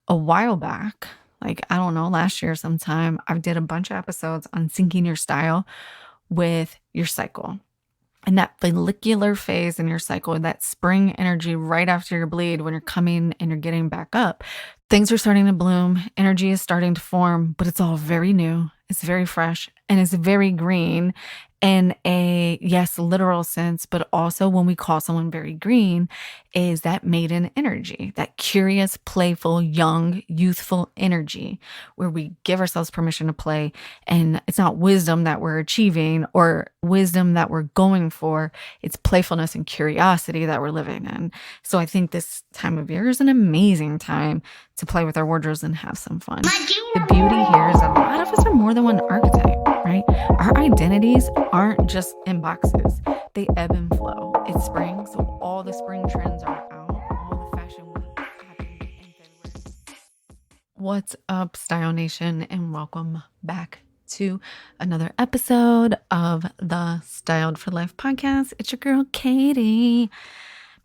a while back, like, I don't know, last year sometime, I did a bunch of episodes on syncing your style with your cycle. And that follicular phase in your cycle, that spring energy right after your bleed, when you're coming and you're getting back up, things are starting to bloom, energy is starting to form, but it's all very new, it's very fresh, and it's very green in a, yes, literal sense, but also when we call someone very green, is that maiden energy, that curious, playful, young, youthful energy where we give ourselves permission to play. And it's not wisdom that we're achieving or wisdom that we're going for. It's playfulness and curiosity that we're living in. So I think this time of year is an amazing time to play with our wardrobes and have some fun. The beauty here is that a lot of us are more than one archetype, right? Our identities aren't just in boxes. They ebb and flow. It's spring, so all the spring trends are out. All the fashion week happened in February. What's up, Style Nation, and welcome back to another episode of the Styled for Life podcast. It's your girl, Katie.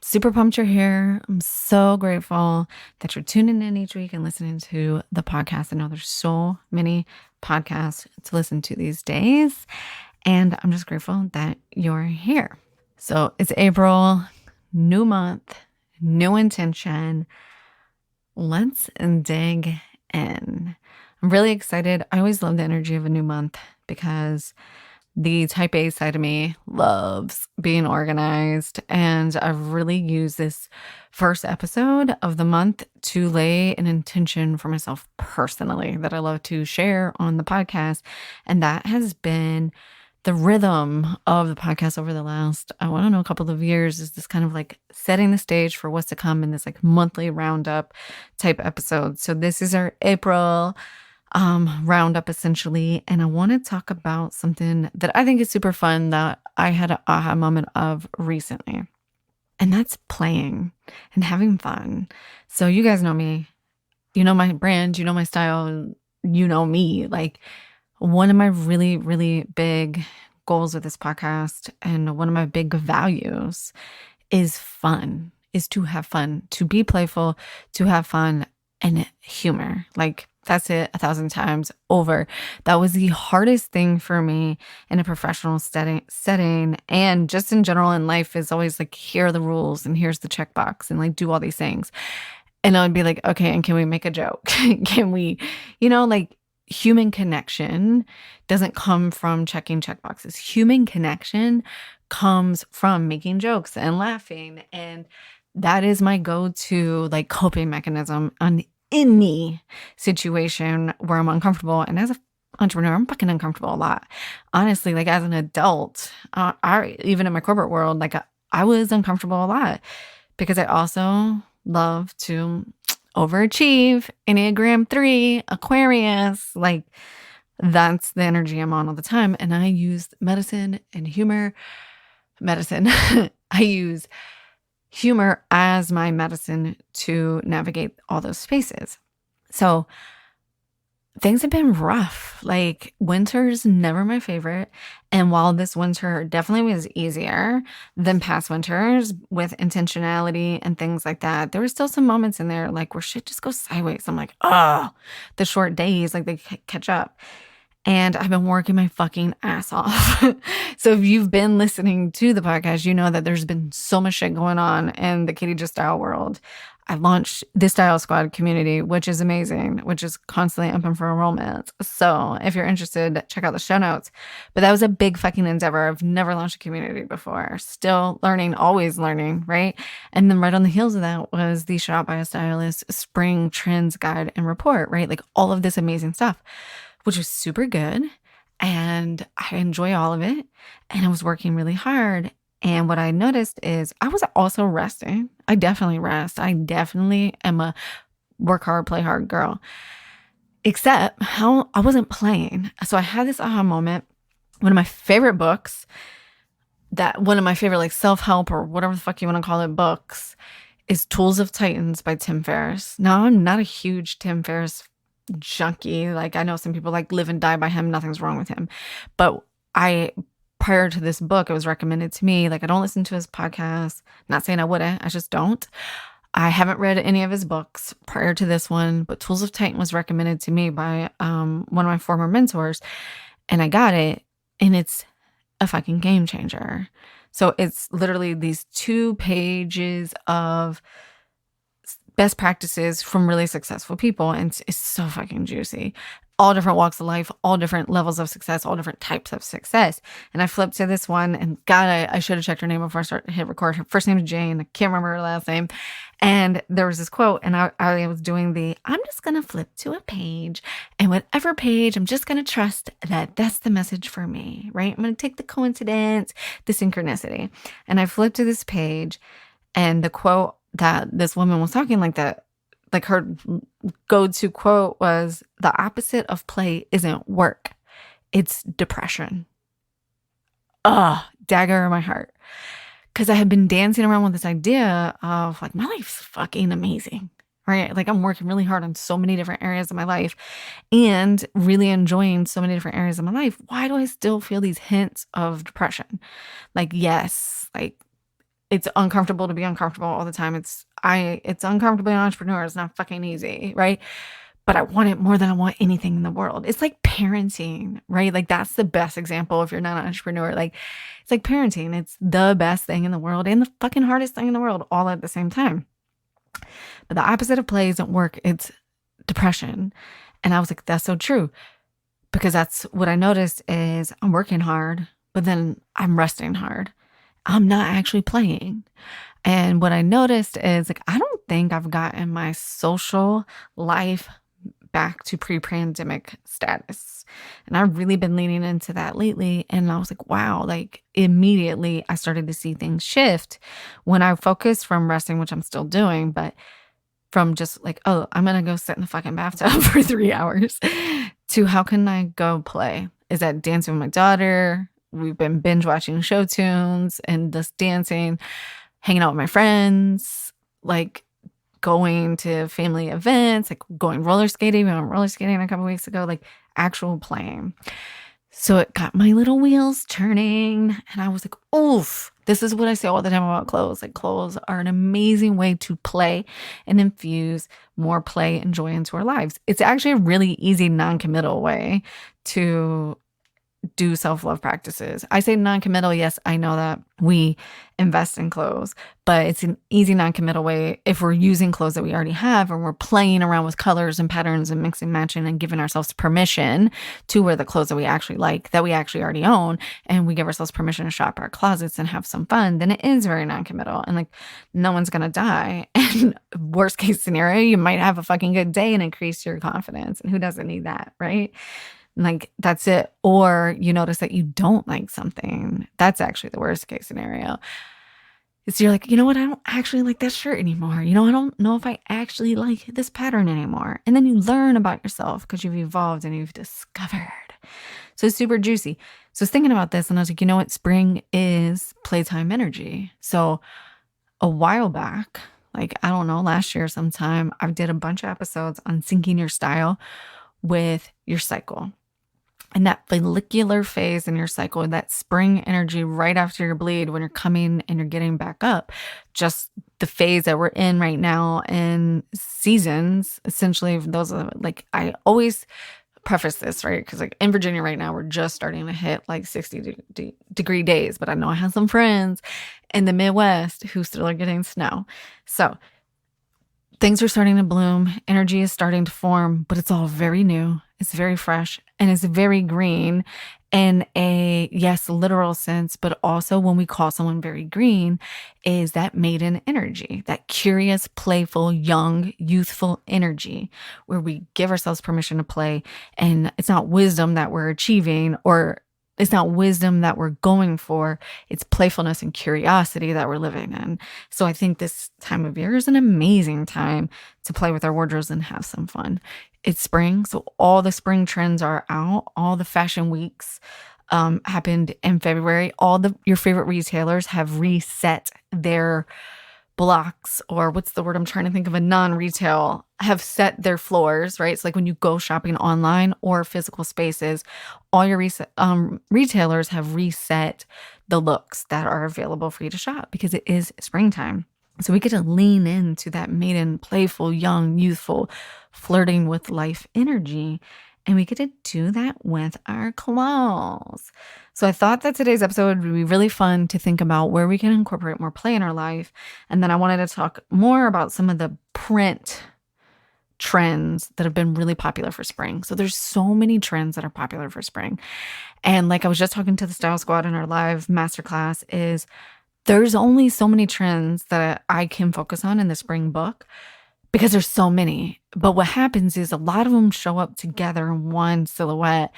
Super pumped you're here. I'm so grateful that you're tuning in each week and listening to the podcast. I know there's so many podcasts to listen to these days, and I'm just grateful that you're here. So it's April, new month, new intention. Let's dig in. I'm really excited. I always love the energy of a new month because the type A side of me loves being organized, and I've really used this first episode of the month to lay an intention for myself personally that I love to share on the podcast. And that has been the rhythm of the podcast over the last, I don't know, a couple of years, is this kind of like setting the stage for what's to come in this like monthly roundup type episode. So this is our April roundup essentially. And I want to talk about something that I think is super fun that I had an aha moment of recently. And that's playing and having fun. So you guys know me, you know my brand, you know my style, you know me. Like, one of my really, really big goals with this podcast and one of my big values is fun, is to have fun, to be playful, to have fun and humor. Like, that's it 1,000 times over. That was the hardest thing for me in a professional setting and just in general in life, is always like, here are the rules and here's the checkbox and like do all these things. And I would be like, okay, and can we make a joke? Can we, like, human connection doesn't come from checking checkboxes. Human connection comes from making jokes and laughing. And that is my go-to like coping mechanism on any situation where I'm uncomfortable. And as an entrepreneur, I'm fucking uncomfortable a lot. Honestly, like as an adult, even in my corporate world, like I was uncomfortable a lot because I also love to overachieve. Enneagram 3, Aquarius, like that's the energy I'm on all the time. And I use medicine and humor. I use humor as my medicine to navigate all those spaces. So things have been rough. Like, winter's never my favorite. And while this winter definitely was easier than past winters with intentionality and things like that, there were still some moments in there like where shit just goes sideways. I'm like, oh, the short days, like they catch up. And I've been working my fucking ass off. So if you've been listening to the podcast, you know that there's been so much shit going on in the Katie Just Style world. I launched the Style Squad community, which is amazing, which is constantly open for enrollment. So if you're interested, check out the show notes. But that was a big fucking endeavor. I've never launched a community before. Still learning, always learning, right? And then right on the heels of that was the Shot by a Stylist Spring Trends Guide and Report, right? Like all of this amazing stuff, which was super good. And I enjoy all of it. And I was working really hard. And what I noticed is I was also resting. I definitely rest. I definitely am a work hard, play hard girl. Except how I wasn't playing. So I had this aha moment. One of my favorite books, one of my favorite like self-help or whatever the fuck you want to call it books, is Tools of Titans by Tim Ferriss. Now, I'm not a huge Tim Ferriss junkie. Like, I know some people like live and die by him. Nothing's wrong with him. But prior to this book, it was recommended to me. Like, I don't listen to his podcast. Not saying I wouldn't. I just don't. I haven't read any of his books prior to this one, but Tools of Titan was recommended to me by one of my former mentors, and I got it, and it's a fucking game changer. So it's literally these 2 pages of best practices from really successful people, and it's so fucking juicy. All different walks of life, all different levels of success, all different types of success. And I flipped to this one, and God, I should have checked her name before I hit record. Her first name is Jane. I can't remember her last name. And there was this quote, and I was doing I'm just going to flip to a page, and whatever page, I'm just going to trust that that's the message for me, right? I'm going to take the coincidence, the synchronicity. And I flipped to this page, and the quote that this woman was talking like that, like her go-to quote was, the opposite of play isn't work, it's depression. Ugh, dagger in my heart. Because I had been dancing around with this idea of like, my life's fucking amazing, right? Like I'm working really hard on so many different areas of my life and really enjoying so many different areas of my life. Why do I still feel these hints of depression? Like, yes, like it's uncomfortable to be uncomfortable all the time. It's uncomfortable being an entrepreneur. It's not fucking easy, right? But I want it more than I want anything in the world. It's like parenting, right? Like that's the best example if you're not an entrepreneur. Like it's like parenting. It's the best thing in the world and the fucking hardest thing in the world all at the same time. But the opposite of play isn't work. It's depression. And I was like, that's so true. Because that's what I noticed is I'm working hard, but then I'm resting hard. I'm not actually playing. And what I noticed is like, I don't think I've gotten my social life back to pre-pandemic status. And I've really been leaning into that lately. And I was like, wow, like immediately I started to see things shift when I focused from resting, which I'm still doing, but from just like, oh, I'm going to go sit in the fucking bathtub for 3 hours to how can I go play? Is that dancing with my daughter? We've been binge watching show tunes and just dancing, hanging out with my friends, like going to family events, like going roller skating. We went roller skating a couple weeks ago, like actual playing. So it got my little wheels turning and I was like, oof, this is what I say all the time about clothes. Like clothes are an amazing way to play and infuse more play and joy into our lives. It's actually a really easy non-committal way to do self-love practices. I say non-committal. Yes, I know that we invest in clothes, but it's an easy non-committal way if we're using clothes that we already have and we're playing around with colors and patterns and mixing, matching and giving ourselves permission to wear the clothes that we actually like, that we actually already own, and we give ourselves permission to shop our closets and have some fun, then it is very non-committal and like no one's going to die. And worst case scenario, you might have a fucking good day and increase your confidence. And who doesn't need that, right? Like that's it. Or you notice that you don't like something. That's actually the worst case scenario. It's you're like, you know what? I don't actually like that shirt anymore. You know, I don't know if I actually like this pattern anymore. And then you learn about yourself because you've evolved and you've discovered. So it's super juicy. So I was thinking about this and I was like, you know what? Spring is playtime energy. So a while back, like, I don't know, last year sometime, I did a bunch of episodes on syncing your style with your cycle. And that follicular phase in your cycle, that spring energy right after your bleed, when you're coming and you're getting back up, just the phase that we're in right now in seasons, essentially, those are like, I always preface this, right? Because like in Virginia right now, we're just starting to hit like 60-degree days, but I know I have some friends in the Midwest who still are getting snow. So things are starting to bloom, energy is starting to form, but it's all very new. It's very fresh and it's very green in a, yes, literal sense, but also when we call someone very green is that maiden energy, that curious, playful, young, youthful energy where we give ourselves permission to play. And it's not wisdom that we're achieving or it's not wisdom that we're going for. It's playfulness and curiosity that we're living in. So I think this time of year is an amazing time to play with our wardrobes and have some fun. It's spring, so all the spring trends are out. All the fashion weeks happened in February. Your favorite retailers have reset their blocks, or what's the word I'm trying to think of, a non-retail, have set their floors, right? It's like when you go shopping online or physical spaces, all your retailers have reset the looks that are available for you to shop because it is springtime. So we get to lean into that maiden, playful, young, youthful, flirting with life energy. And we get to do that with our clothes. So I thought that today's episode would be really fun to think about where we can incorporate more play in our life. And then I wanted to talk more about some of the print trends that have been really popular for spring. So there's so many trends that are popular for spring. And like I was just talking to the Style Squad in our live masterclass, is there's only so many trends that I can focus on in the spring book because there's so many. But what happens is a lot of them show up together in one silhouette.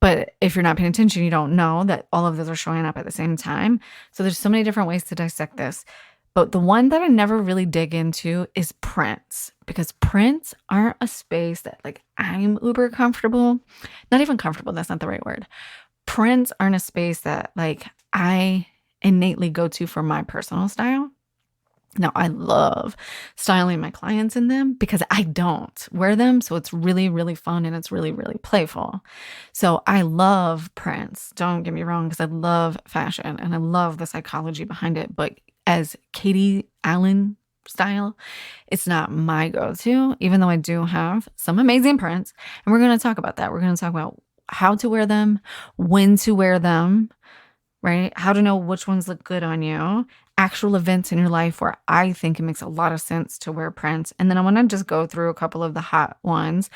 But if you're not paying attention, you don't know that all of those are showing up at the same time. So there's so many different ways to dissect this. But the one that I never really dig into is prints, because prints aren't a space that like I'm uber comfortable. Not even comfortable, that's not the right word. Prints aren't a space that like I innately go to for my personal style. Now, I love styling my clients in them because I don't wear them. So it's really, really fun and it's really, really playful. So I love prints. Don't get me wrong, because I love fashion and I love the psychology behind it. But as Katie Allen style, it's not my go-to, even though I do have some amazing prints. And we're going to talk about that. We're going to talk about how to wear them, when to wear them, right? How to know which ones look good on you, actual events in your life where I think it makes a lot of sense to wear prints. And then I want to just go through a couple of the hot ones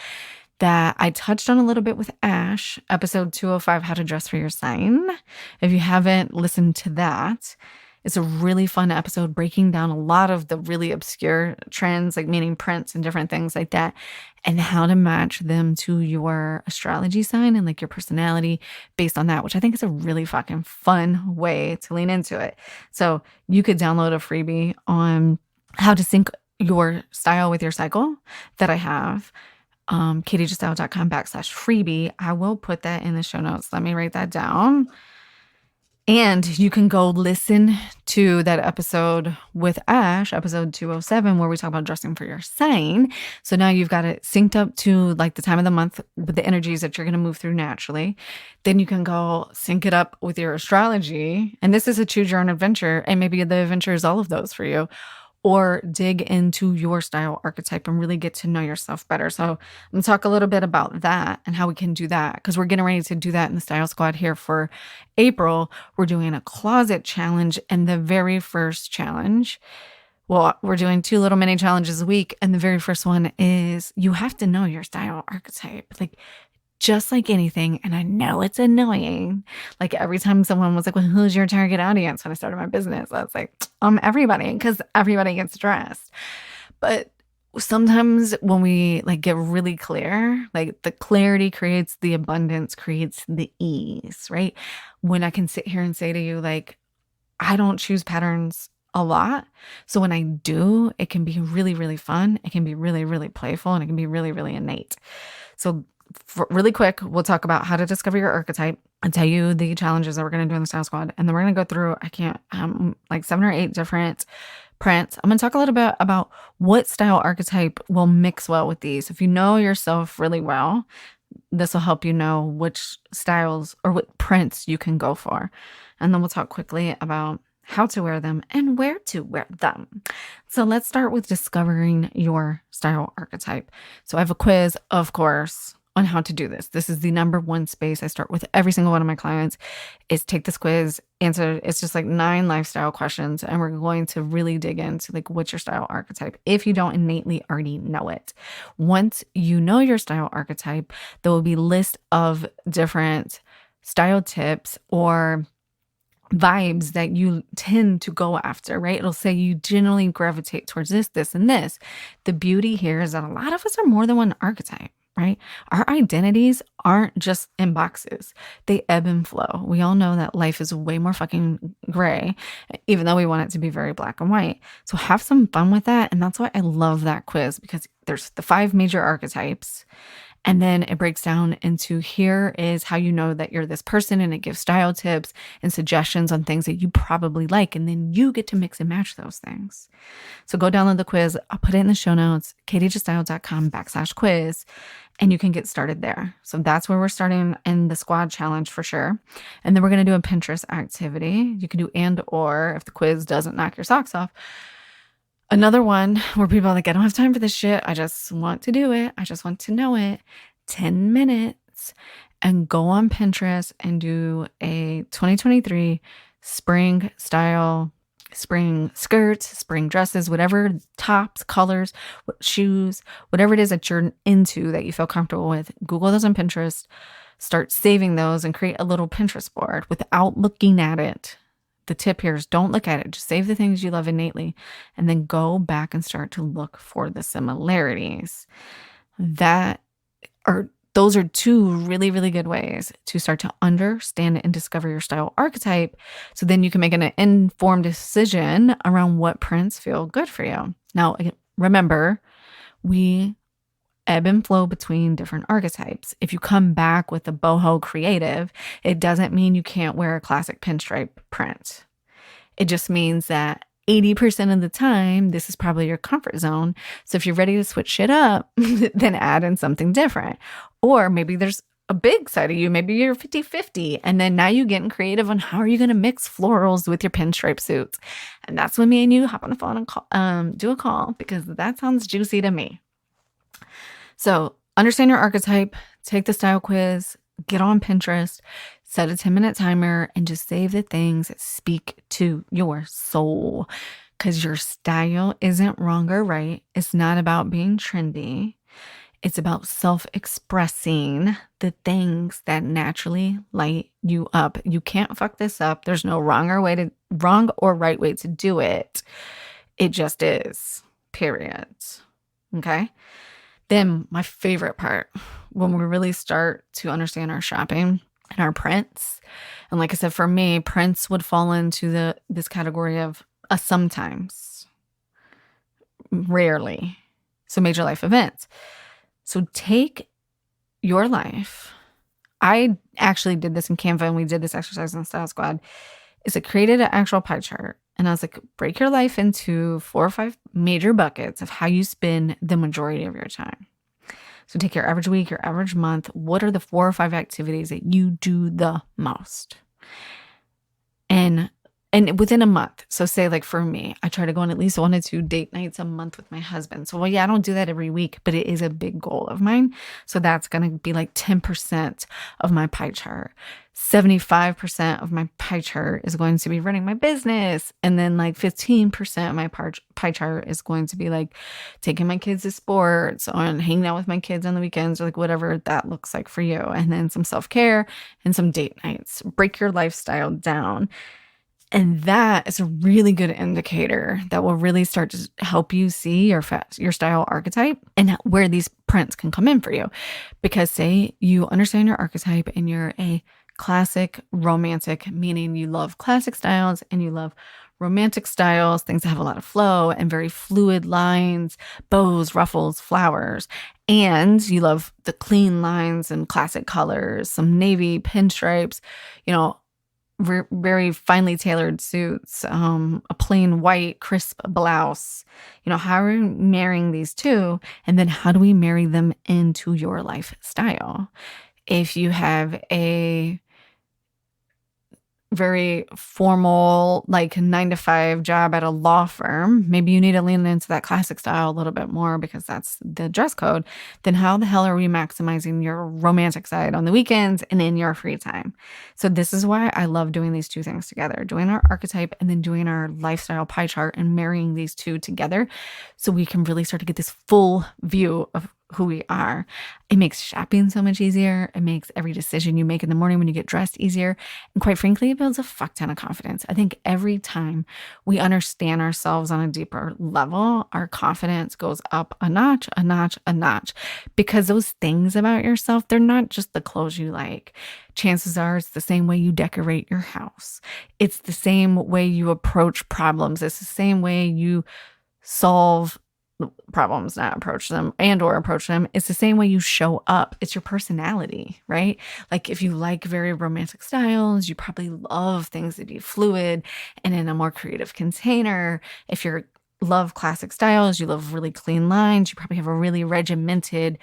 that I touched on a little bit with Ash, episode 205, How to Dress for Your Sign. If you haven't listened to that, it's a really fun episode breaking down a lot of the really obscure trends, like meaning prints and different things like that, and how to match them to your astrology sign and like your personality based on that, which I think is a really fucking fun way to lean into it. So you could download a freebie on how to sync your style with your cycle that I have. katiejustyle.com/freebie. I will put that in the show notes. Let me write that down. And you can go listen to that episode with Ash, episode 207, where we talk about dressing for your sign. So now you've got it synced up to like the time of the month with the energies that you're going to move through naturally. Then you can go sync it up with your astrology. And this is a choose your own adventure. And maybe the adventure is all of those for you. Or dig into your style archetype and really get to know yourself better. So I'm going to talk a little bit about that and how we can do that, because we're getting ready to do that in the Style Squad here for April. We're doing a closet challenge, and the very first challenge, well, we're doing 2 little mini challenges a week. And the very first one is you have to know your style archetype. Like, just like anything, and I know it's annoying. Like every time someone was like, well, who's your target audience? When I started my business, I was like, everybody, because everybody gets dressed. But sometimes when we like get really clear, like the clarity creates the abundance, creates the ease, right? When I can sit here and say to you, like, I don't choose patterns a lot. So when I do, it can be really, really fun. It can be really, really playful, and it can be really, really innate. So really quick, we'll talk about how to discover your archetype and tell you the challenges that we're going to do in the Style Squad. And then we're going to go through, like 7 or 8 different prints. I'm going to talk a little bit about what style archetype will mix well with these. If you know yourself really well, this will help you know which styles or what prints you can go for. And then we'll talk quickly about how to wear them and where to wear them. So let's start with discovering your style archetype. So I have a quiz, of course, on how to do this. This is the number one space I start with every single one of my clients is take this quiz, answer. It's just like 9 lifestyle questions. And we're going to really dig into like, what's your style archetype? If you don't innately already know it. Once you know your style archetype, there will be a list of different style tips or vibes that you tend to go after, right? It'll say you generally gravitate towards this, this, and this. The beauty here is that a lot of us are more than one archetype, right? Our identities aren't just in boxes. They ebb and flow. We all know that life is way more fucking gray, even though we want it to be very black and white. So have some fun with that. And that's why I love that quiz, because there's the 5 major archetypes. And then it breaks down into here is how you know that you're this person, and it gives style tips and suggestions on things that you probably like. And then you get to mix and match those things. So go download the quiz. I'll put it in the show notes, katiejustyle.com/quiz, and you can get started there. So that's where we're starting in the squad challenge for sure. And then we're going to do a Pinterest activity. You can do and/or if the quiz doesn't knock your socks off. Another one where people are like, I don't have time for this shit. I just want to do it. I just want to know it. 10 minutes and go on Pinterest and do a 2023 spring style, spring skirts, spring dresses, whatever, tops, colors, shoes, whatever it is that you're into that you feel comfortable with. Google those on Pinterest, start saving those and create a little Pinterest board without looking at it. The tip here is don't look at it. Just save the things you love innately and then go back and start to look for the similarities. Those are two really, really good ways to start to understand and discover your style archetype. So then you can make an informed decision around what prints feel good for you. Now, remember, we ebb and flow between different archetypes. If you come back with a boho creative, it doesn't mean you can't wear a classic pinstripe print. It just means that 80% of the time, this is probably your comfort zone. So if you're ready to switch shit up, then add in something different. Or maybe there's a big side of you, maybe you're 50-50, and then now you're getting creative on how are you going to mix florals with your pinstripe suits. And that's when me and you hop on the phone and do a call, because that sounds juicy to me. So understand your archetype, take the style quiz, get on Pinterest, set a 10-minute timer, and just save the things that speak to your soul. Because your style isn't wrong or right. It's not about being trendy. It's about self-expressing the things that naturally light you up. You can't fuck this up. There's no wrong or right way to do it. It just is. Period. Okay? Then my favorite part, when we really start to understand our shopping and our prints, and like I said, for me, prints would fall into this category of a sometimes, rarely, so major life events. So take your life. I actually did this in Canva, and we did this exercise in Style Squad. Is it created an actual pie chart, and I was like, break your life into 4 or 5 major buckets of how you spend the majority of your time. So take your average week, your average month. What are the 4 or 5 activities that you do the most? And within a month. So say like for me, I try to go on at least 1 or 2 date nights a month with my husband. So I don't do that every week, but it is a big goal of mine. So that's going to be like 10% of my pie chart. 75% of my pie chart is going to be running my business. And then like 15% of my pie chart is going to be like taking my kids to sports or hanging out with my kids on the weekends, or like whatever that looks like for you. And then some self-care and some date nights. Break your lifestyle down. And that is a really good indicator that will really start to help you see your style archetype and where these prints can come in for you. Because say you understand your archetype and you're a classic romantic, meaning you love classic styles and you love romantic styles, things that have a lot of flow and very fluid lines, bows, ruffles, flowers. And you love the clean lines and classic colors, some navy pinstripes, very finely tailored suits, a plain white crisp blouse. How are we marrying these two? And then how do we marry them into your lifestyle? If you have a very formal, like 9-to-5 job at a law firm, maybe you need to lean into that classic style a little bit more because that's the dress code. Then how the hell are we maximizing your romantic side on the weekends and in your free time? So this is why I love doing these two things together, doing our archetype and then doing our lifestyle pie chart and marrying these two together so we can really start to get this full view of who we are. It makes shopping so much easier. It makes every decision you make in the morning when you get dressed easier. And quite frankly, it builds a fuck ton of confidence. I think every time we understand ourselves on a deeper level, our confidence goes up a notch, a notch, a notch. Because those things about yourself, they're not just the clothes you like. Chances are it's the same way you decorate your house. It's the same way you approach problems. It's the same way you solve problems, not approach them or approach them. It's the same way you show up. It's your personality, right? Like if you like very romantic styles, you probably love things to be fluid and in a more creative container. If you love classic styles, you love really clean lines, you probably have a really regimented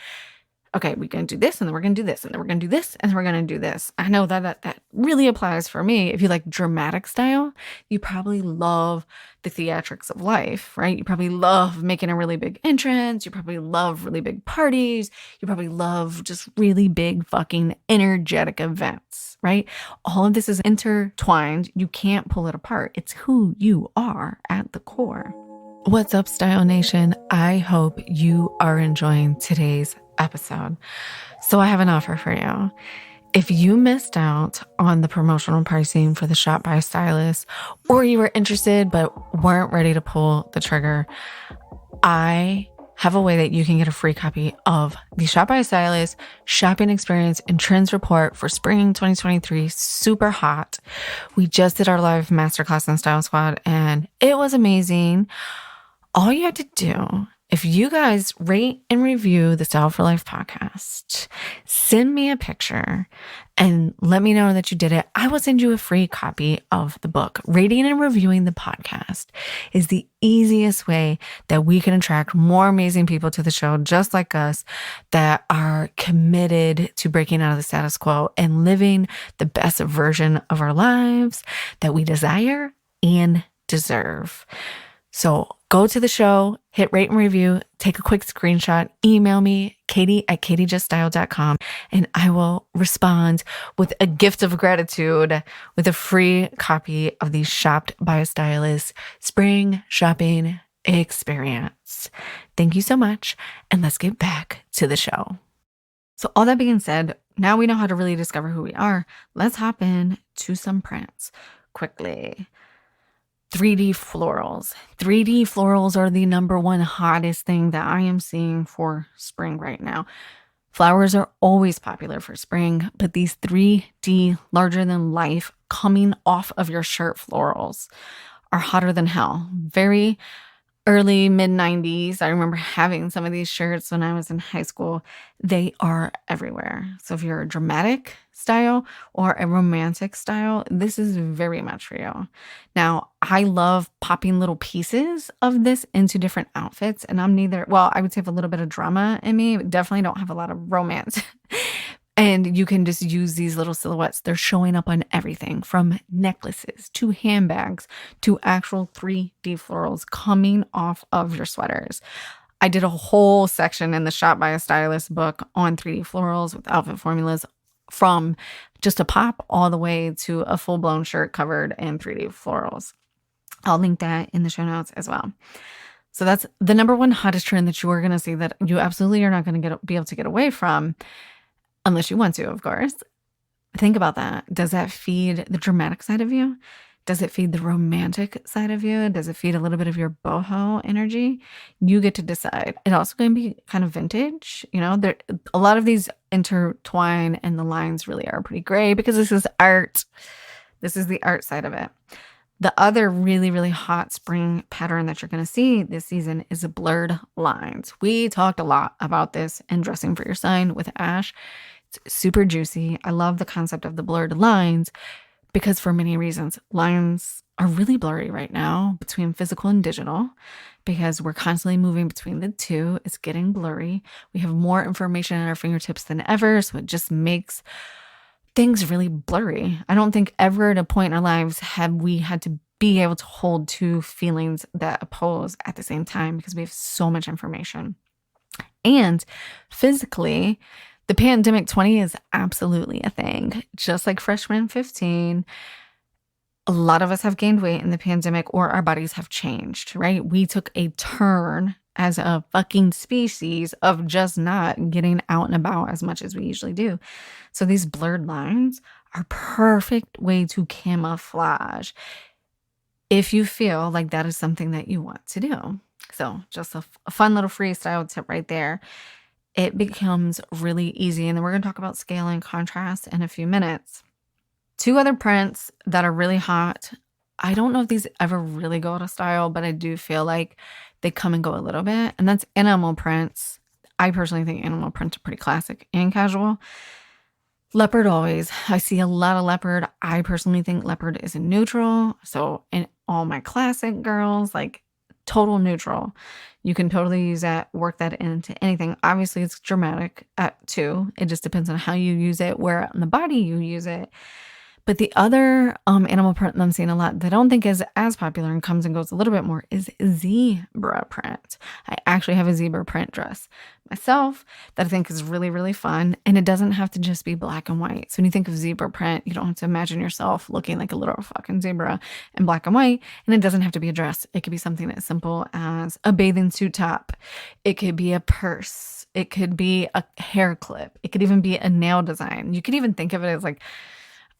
okay, we're going to do this, and then we're going to do this, and then we're going to do this, and then we're going to do this. I know that really applies for me. If you like dramatic style, you probably love the theatrics of life, right? You probably love making a really big entrance. You probably love really big parties. You probably love just really big fucking energetic events, right? All of this is intertwined. You can't pull it apart. It's who you are at the core. What's up, Style Nation? I hope you are enjoying today's episode. So I have an offer for you. If you missed out on the promotional pricing for the Shop by Stylist, or you were interested but weren't ready to pull the trigger, I have a way that you can get a free copy of the Shop by Stylist shopping experience and trends report for spring 2023. Super hot. We just did our live masterclass on Style Squad and it was amazing. All you have to do, if you guys rate and review the Style for Life podcast, send me a picture and let me know that you did it. I will send you a free copy of the book. Rating and reviewing the podcast is the easiest way that we can attract more amazing people to the show, just like us, that are committed to breaking out of the status quo and living the best version of our lives that we desire and deserve. So go to the show, hit rate and review, take a quick screenshot, email me, katie@katiejuststyle.com, and I will respond with a gift of gratitude with a free copy of the Shopped by a Stylist Spring Shopping Experience. Thank you so much, and let's get back to the show. So all that being said, now we know how to really discover who we are. Let's hop in to some prints quickly. 3D florals. 3D florals are the number one hottest thing that I am seeing for spring right now. Flowers are always popular for spring, but these 3D larger than life coming off of your shirt florals are hotter than hell. Very early mid 90s. I remember having some of these shirts when I was in high school. They are everywhere. So if you're a dramatic style or a romantic style, this is very much for you. Now, I love popping little pieces of this into different outfits, and I'm neither, well, I would say I have a little bit of drama in me, but definitely don't have a lot of romance. And you can just use these little silhouettes. They're showing up on everything from necklaces to handbags to actual 3D florals coming off of your sweaters. I did a whole section in the Shop by a Stylist book on 3D florals with outfit formulas from just a pop all the way to a full-blown shirt covered in 3D florals. I'll link that in the show notes as well. So that's the number one hottest trend that you are going to see that you absolutely are not going to be able to get away from. Unless you want to, of course. Think about that. Does that feed the dramatic side of you? Does it feed the romantic side of you? Does it feed a little bit of your boho energy? You get to decide. It's also going to be kind of vintage. You know, a lot of these intertwine and the lines really are pretty gray because this is art. This is the art side of it. The other really, really hot spring pattern that you're going to see this season is blurred lines. We talked a lot about this in Dressing for Your Sign with Ash. It's super juicy. I love the concept of the blurred lines because for many reasons, lines are really blurry right now between physical and digital because we're constantly moving between the two. It's getting blurry. We have more information at our fingertips than ever, so it just makes things really blurry. I don't think ever at a point in our lives have we had to be able to hold two feelings that oppose at the same time because we have so much information. And physically, the pandemic 20 is absolutely a thing. Just like freshman 15, a lot of us have gained weight in the pandemic or our bodies have changed, right? We took a turn as a fucking species of just not getting out and about as much as we usually do. So these blurred lines are perfect way to camouflage if you feel like that is something that you want to do. So just a fun little freestyle tip right there. It becomes really easy. And then we're going to talk about scale and contrast in a few minutes. Two other prints that are really hot. I don't know if these ever really go out of style, but I do feel like they come and go a little bit. And that's animal prints. I personally think animal prints are pretty classic and casual. Leopard always. I see a lot of leopard. I personally think leopard is a neutral. So in all my classic girls, like total neutral. You can totally use that, work that into anything. Obviously, it's dramatic too. It just depends on how you use it, where on the body you use it. But the other animal print that I'm seeing a lot that I don't think is as popular and comes and goes a little bit more is zebra print. I actually have a zebra print dress myself that I think is really, really fun. And it doesn't have to just be black and white. So when you think of zebra print, you don't have to imagine yourself looking like a literal fucking zebra in black and white. And it doesn't have to be a dress. It could be something as simple as a bathing suit top. It could be a purse. It could be a hair clip. It could even be a nail design. You could even think of it as like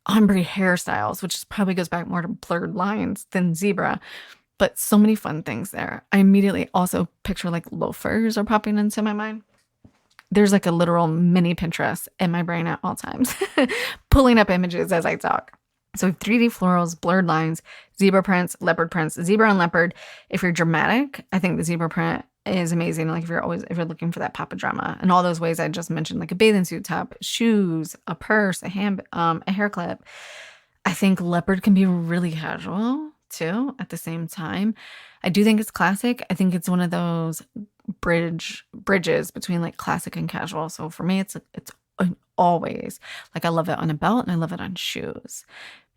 ombre hairstyles, which probably goes back more to blurred lines than zebra, but so many fun things there. I immediately also picture like loafers are popping into my mind. There's like a literal mini Pinterest in my brain at all times, pulling up images as I talk. So 3D florals, blurred lines, zebra prints, leopard prints, zebra and leopard. If you're dramatic, I think the zebra print is amazing. Like if you're looking for that pop of drama and all those ways I just mentioned, like a bathing suit top, shoes, a purse, a hair clip. I think leopard can be really casual too at the same time. I do think it's classic. I think it's one of those bridges between like classic and casual. So for me, it's always like I love it on a belt and I love it on shoes.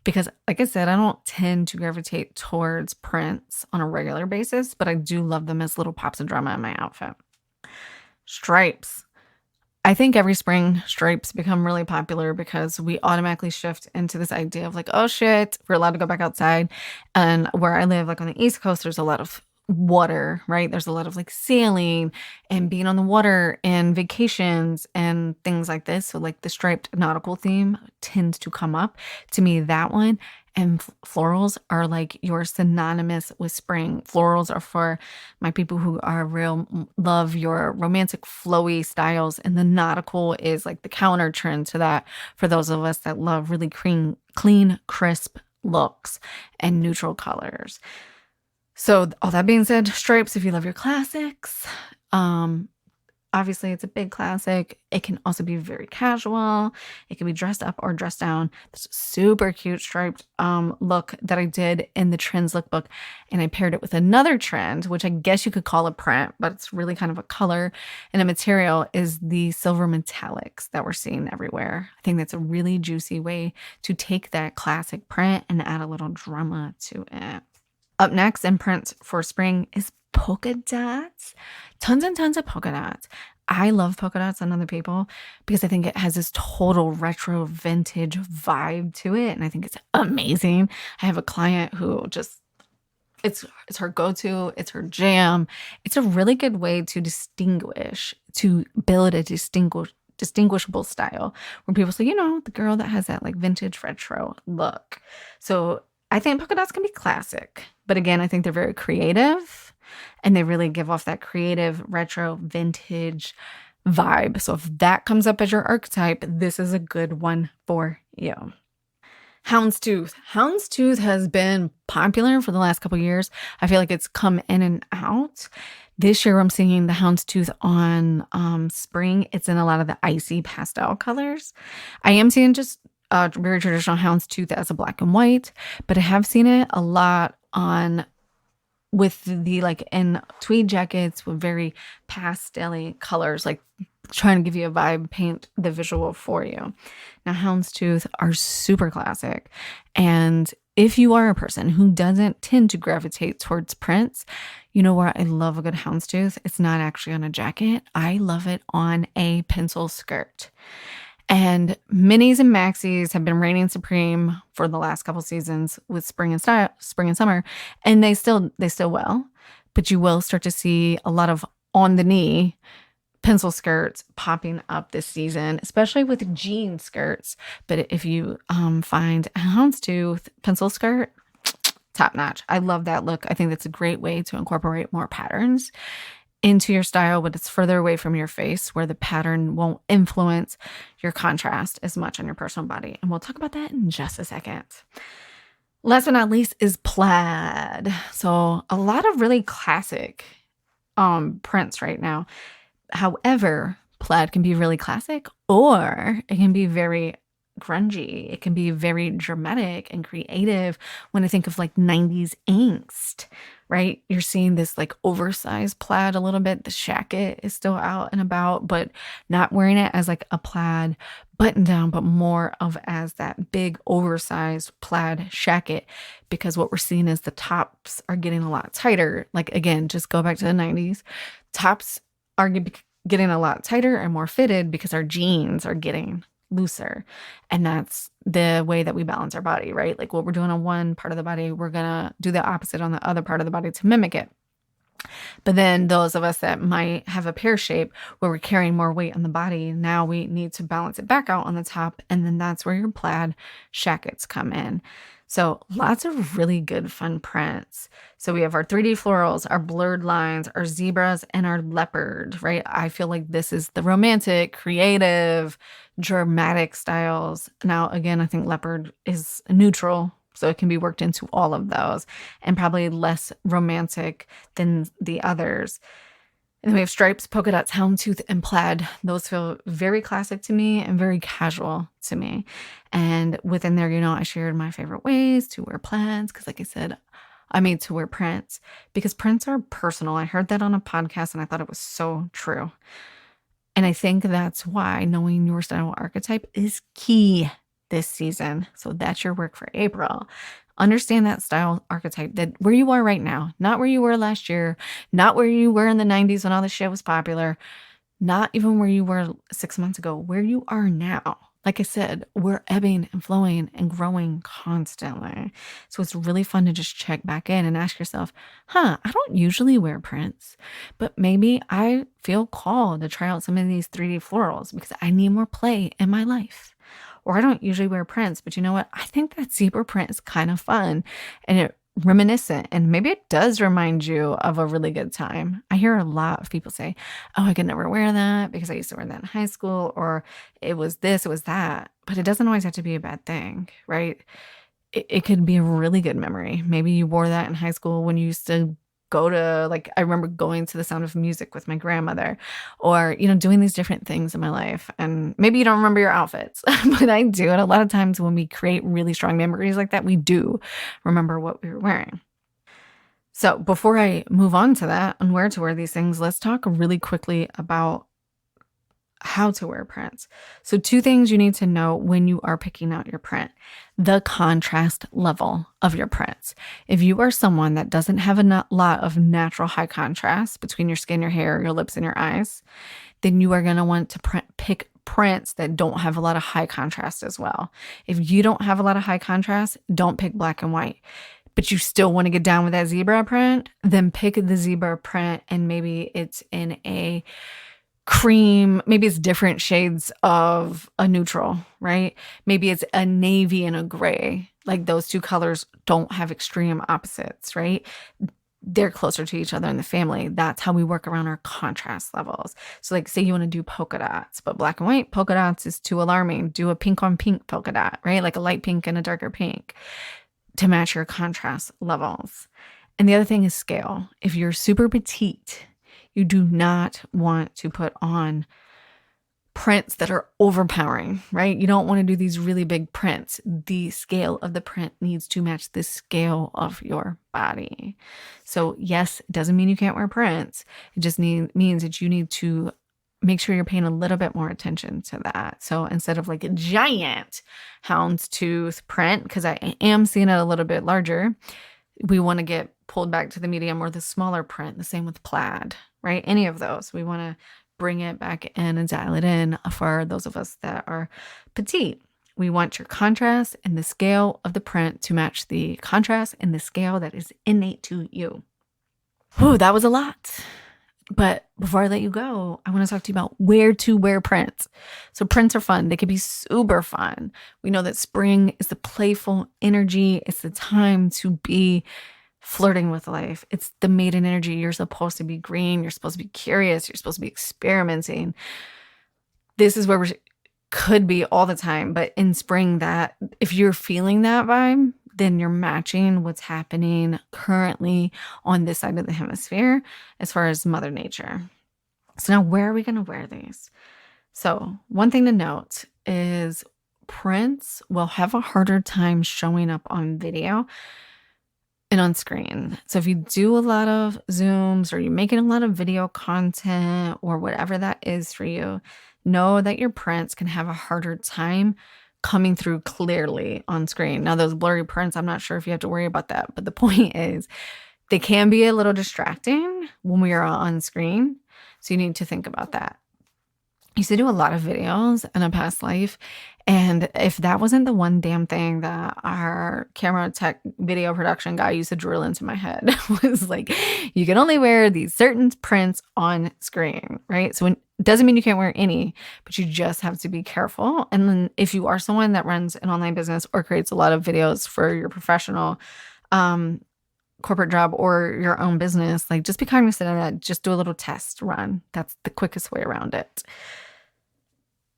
Because like I said, I don't tend to gravitate towards prints on a regular basis, but I do love them as little pops of drama in my outfit. Stripes. I think every spring stripes become really popular because we automatically shift into this idea of like, oh shit, we're allowed to go back outside. And where I live, like on the East Coast, there's a lot of water, right? There's a lot of like sailing and being on the water and vacations and things like this. So like the striped nautical theme tends to come up. To me, that one and florals are like you're synonymous with spring. Florals are for my people who are love your romantic flowy styles, and the nautical is like the counter trend to that for those of us that love really clean, crisp looks and neutral colors. So all that being said, stripes, if you love your classics, obviously it's a big classic. It can also be very casual. It can be dressed up or dressed down. This super cute striped look that I did in the Trends Lookbook, and I paired it with another trend, which I guess you could call a print, but it's really kind of a color and a material, is the silver metallics that we're seeing everywhere. I think that's a really juicy way to take that classic print and add a little drama to it. Up next in prints for spring is polka dots. Tons and tons of polka dots. I love polka dots on other people because I think it has this total retro vintage vibe to it. And I think it's amazing. I have a client who just, it's her go-to, it's her jam. It's a really good way to build a distinguishable style where people say, the girl that has that like vintage retro look. So I think polka dots can be classic, but again, I think they're very creative and they really give off that creative retro vintage vibe. So if that comes up as your archetype, this is a good one for you. Houndstooth. Houndstooth has been popular for the last couple of years. I feel like it's come in and out. This year I'm seeing the houndstooth on spring. It's in a lot of the icy pastel colors. I am seeing just very traditional houndstooth as a black and white, but I have seen it a lot on with the like in tweed jackets with very pastel-y colors, like trying to give you a vibe, paint the visual for you. Now, houndstooth are super classic, and if you are a person who doesn't tend to gravitate towards prints, you know where I love a good houndstooth? It's not actually on a jacket. I love it on a pencil skirt. And minis and maxis have been reigning supreme for the last couple seasons with spring and summer, and they still will. But you will start to see a lot of on the knee pencil skirts popping up this season, especially with jean skirts. But if you find a houndstooth pencil skirt, top notch. I love that look. I think that's a great way to incorporate more patterns into your style, but it's further away from your face where the pattern won't influence your contrast as much on your personal body. And we'll talk about that in just a second. Last but not least is plaid. So a lot of really classic prints right now. However, plaid can be really classic or it can be very grungy. It can be very dramatic and creative when I think of like 90s angst, right? You're seeing this like oversized plaid a little bit. The shacket is still out and about, but not wearing it as like a plaid button down, but more of as that big oversized plaid shacket, because what we're seeing is the tops are getting a lot tighter. Like again, just go back to the 90s. Tops are getting a lot tighter and more fitted because our jeans are getting looser. And that's the way that we balance our body, right? Like what we're doing on one part of the body, we're going to do the opposite on the other part of the body to mimic it. But then those of us that might have a pear shape where we're carrying more weight on the body, now we need to balance it back out on the top. And then that's where your plaid shackets come in. So lots of really good fun prints. So we have our 3D florals, our blurred lines, our zebras, and our leopard, right? I feel like this is the romantic, creative, dramatic styles. Now, again, I think leopard is neutral, so it can be worked into all of those and probably less romantic than the others. And then we have stripes, polka dots, houndstooth, and plaid. Those feel very classic to me and very casual to me. And within there, I shared my favorite ways to wear plaids because, like I said, I made to wear prints because prints are personal. I heard that on a podcast and I thought it was so true. And I think that's why knowing your style archetype is key this season. So that's your work for April. Understand that style archetype, that where you are right now, not where you were last year, not where you were in the 90s when all this shit was popular, not even where you were 6 months ago, where you are now. Like I said, we're ebbing and flowing and growing constantly. So it's really fun to just check back in and ask yourself, I don't usually wear prints, but maybe I feel called to try out some of these 3D florals because I need more play in my life. Or I don't usually wear prints, but you know what? I think that zebra print is kind of fun and reminiscent. And maybe it does remind you of a really good time. I hear a lot of people say, oh, I could never wear that because I used to wear that in high school, or it was this, it was that. But it doesn't always have to be a bad thing, right? It could be a really good memory. Maybe you wore that in high school when you used to go to, like, I remember going to the Sound of Music with my grandmother, or, doing these different things in my life. And maybe you don't remember your outfits, but I do. And a lot of times when we create really strong memories like that, we do remember what we were wearing. So before I move on to that and where to wear these things, let's talk really quickly about how to wear prints. So 2 things you need to know when you are picking out your print: the contrast level of your prints. If you are someone that doesn't have a lot of natural high contrast between your skin, your hair, your lips, and your eyes, then you are going to want to pick prints that don't have a lot of high contrast as well. If you don't have a lot of high contrast, don't pick black and white. But you still want to get down with that zebra print, then pick the zebra print, and maybe it's in a cream, maybe it's different shades of a neutral, right? Maybe it's a navy and a gray. Like those 2 colors don't have extreme opposites, right? They're closer to each other in the family. That's how we work around our contrast levels. So like say you want to do polka dots, but black and white polka dots is too alarming. Do a pink on pink polka dot, right? Like a light pink and a darker pink to match your contrast levels. And the other thing is scale. If you're super petite, you do not want to put on prints that are overpowering, right? You don't want to do these really big prints. The scale of the print needs to match the scale of your body. So yes, it doesn't mean you can't wear prints. It just means that you need to make sure you're paying a little bit more attention to that. So instead of like a giant houndstooth print, because I am seeing it a little bit larger, we want to get pulled back to the medium or the smaller print. The same with plaid, right? Any of those. We want to bring it back in and dial it in for those of us that are petite. We want your contrast and the scale of the print to match the contrast and the scale that is innate to you. Whew, that was a lot. But before I let you go, I want to talk to you about where to wear prints. So prints are fun. They can be super fun. We know that spring is the playful energy. It's the time to be flirting with life. It's the maiden energy. You're supposed to be green. You're supposed to be curious. You're supposed to be experimenting. This is where we could be all the time. But in spring, that if you're feeling that vibe, then you're matching what's happening currently on this side of the hemisphere as far as Mother Nature. So now where are we going to wear these? So one thing to note is prints will have a harder time showing up on video and on screen. So if you do a lot of Zooms or you're making a lot of video content or whatever that is for you, know that your prints can have a harder time coming through clearly on screen. Now, those blurry prints, I'm not sure if you have to worry about that, but the point is they can be a little distracting when we are on screen. So you need to think about that. I used to do a lot of videos in a past life. And if that wasn't the one damn thing that our camera tech video production guy used to drill into my head was like, you can only wear these certain prints on screen, right? So it doesn't mean you can't wear any, but you just have to be careful. And then if you are someone that runs an online business or creates a lot of videos for your professional corporate job or your own business, like just be cognizant of that. Just do a little test run. That's the quickest way around it.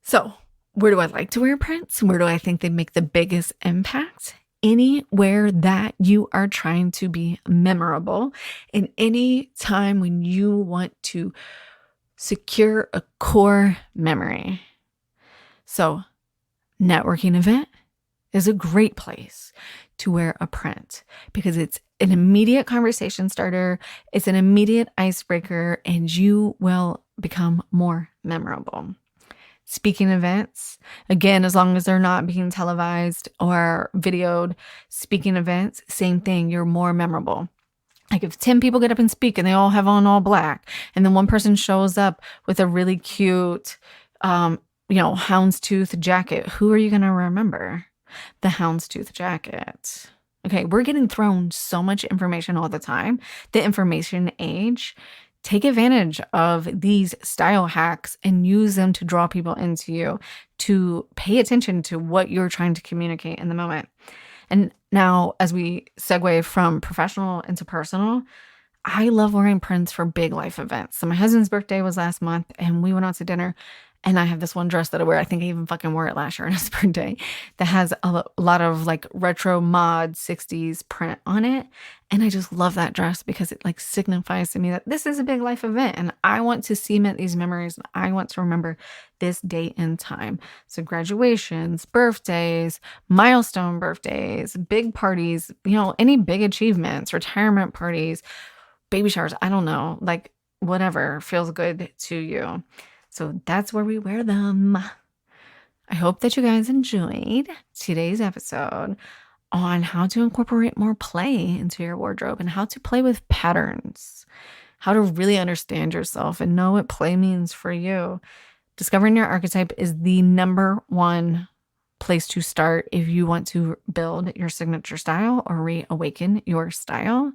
So where do I like to wear prints? Where do I think they make the biggest impact? Anywhere that you are trying to be memorable, and any time when you want to secure a core memory. So networking event is a great place to wear a print because it's an immediate conversation starter, it's an immediate icebreaker, and you will become more memorable. Speaking events, again, as long as they're not being televised or videoed, speaking events, same thing, you're more memorable. Like if 10 people get up and speak and they all have on all black, and then one person shows up with a really cute, houndstooth jacket, who are you going to remember? The houndstooth jacket. Okay, we're getting thrown so much information all the time. The information age. Take advantage of these style hacks and use them to draw people into you, to pay attention to what you're trying to communicate in the moment. And now, as we segue from professional into personal, I love wearing prints for big life events. So my husband's birthday was last month and we went out to dinner. And I have this one dress that I wear. I think I even fucking wore it last year on his birthday that has a lot of like retro mod 60s print on it. And I just love that dress because it like signifies to me that this is a big life event and I want to cement these memories and I want to remember this date and time. So graduations, birthdays, milestone birthdays, big parties, any big achievements, retirement parties, baby showers, I don't know, like whatever feels good to you. So that's where we wear them. I hope that you guys enjoyed today's episode on how to incorporate more play into your wardrobe and how to play with patterns, how to really understand yourself and know what play means for you. Discovering your archetype is the number one place to start if you want to build your signature style or reawaken your style.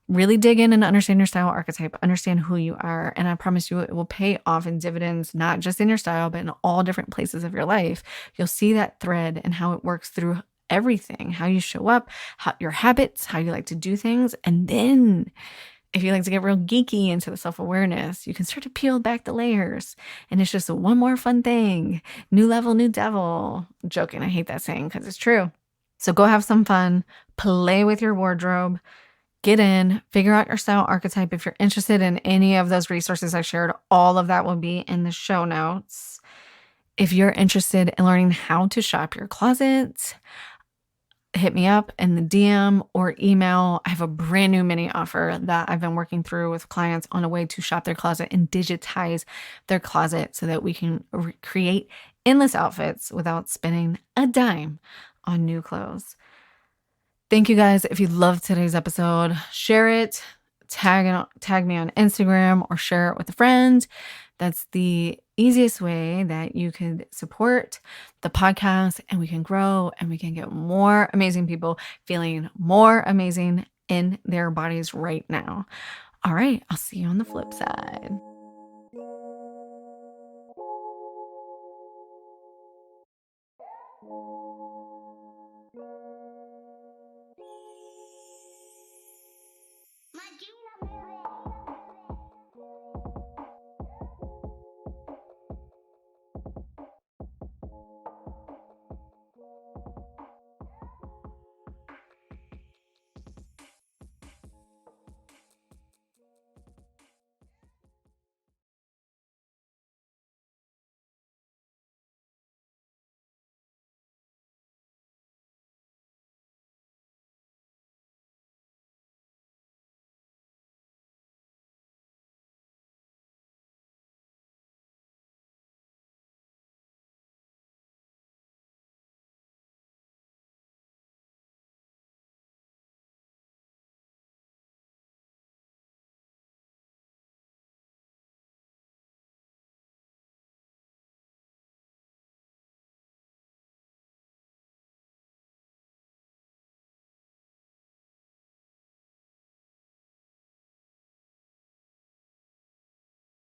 Really dig in and understand your style archetype, understand who you are. And I promise you it will pay off in dividends, not just in your style, but in all different places of your life. You'll see that thread and how it works through everything, how you show up, your habits, how you like to do things. And then if you like to get real geeky into the self-awareness, you can start to peel back the layers. And it's just one more fun thing. New level, new devil. I'm joking. I hate that saying because it's true. So go have some fun, play with your wardrobe. Get in, figure out your style archetype. If you're interested in any of those resources I shared, all of that will be in the show notes. If you're interested in learning how to shop your closet, hit me up in the DM or email. I have a brand new mini offer that I've been working through with clients on a way to shop their closet and digitize their closet so that we can create endless outfits without spending a dime on new clothes. Thank you guys. If you loved today's episode, share it, tag me on Instagram or share it with a friend. That's the easiest way that you can support the podcast and we can grow and we can get more amazing people feeling more amazing in their bodies right now. All right. I'll see you on the flip side.